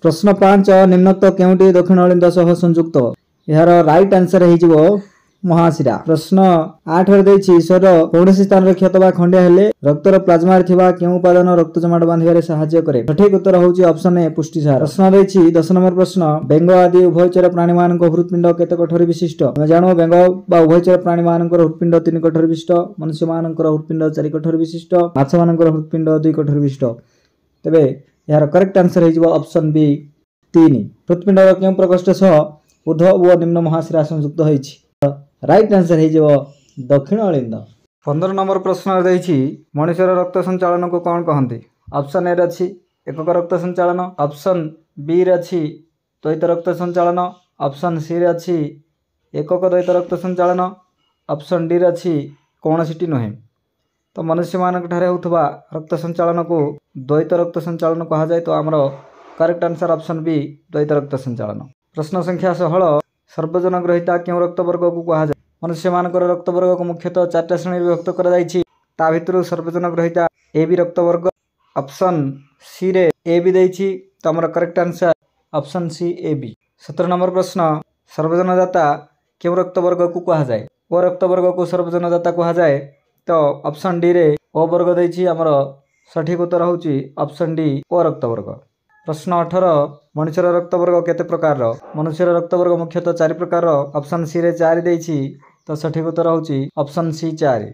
प्रश्न 5 निम्नोक्त केउटी दक्षिण अलिंद सह संयुक्त यार राइट आंसर है महाशिरा। प्रश्न 8 रे देछि शरीर कौनसी स्थान रे क्षत बा खंडिया हेले रक्तर प्लाज्मा रे थिबा केउ उपादान रक्त जमाट बांधिबारे सहाय्य करे। सठिक उत्तर होछि ऑप्शन ए पुष्टिसार। प्रश्न देछि 10 नंबर प्रश्न बेंग आदि उभयचर प्राणी मानक हृत्पिंड केते कोठरी विशिष्ट। हम जानो बेंग बा उभयचर प्राणी मानक हृत्पिंड 3 कोठरी विशिष्ट, मनुष्य मानक हृत्पिंड 4 कोठरी विशिष्ट, माछ मानक हृत्पिंड 2 कोठरी विशिष्ट। तबे यार करेक्ट आंसर है ऑप्शन बी 3। हृत्पिंड केउ प्रकोष्ठ सह ऊर्ध्व व निम्न महाशिरा संयुक्त होइछि। राइट आंसर है दक्षिण अलिंद। 15 नंबर प्रश्न रही मनुष्यर रक्त संचालन को कौन कहते। ऑप्शन ए रही एकक रक्त संचालन, ऑप्शन बी रही द्वैत रक्त संचालन, ऑप्शन सी रही एकक द्वैत रक्त संचालन, ऑप्शन डी रही कौन सीटी नुहे। तो मनुष्य मानक ठारे होउथबा रक्त संचालन को द्वैत रक्त संचालन कहा जाए। तो आमर करेक्ट आंसर ऑप्शन बी द्वैत रक्त संचालन। प्रश्न संख्या 16 सर्वजन ग्रहिता क्यों रक्तवर्ग को कहा जाए। मनुष्य मानकर रक्तवर्ग को मुख्यतः 4टा श्रेणी विभक्त करा जायछि। ता भितरु सर्वजन ग्रहिता ए बी रक्तवर्ग ऑप्शन सी रे ए बी देछि। तो हमर correct answer option C A B. 17 नंबर प्रश्न सर्वजन दाता क्यों रक्तवर्ग को कहा जाए। ओ रक्तवर्ग को सर्वजन दाता कहा जाए। तो ऑप्शन डी रे ओ वर्ग देछि। हमर सठिक उत्तर होछि ऑप्शन डी ओ रक्तवर्ग। प्रश्न 18 मनुष्यर रक्तवर्ग केते प्रकार। मनुष्यर रक्तवर्ग मुख्यतः 4 प्रकार, ऑप्शन सी रे 4 देछि। तो सठिक उत्तर होछि ऑप्शन सी 4।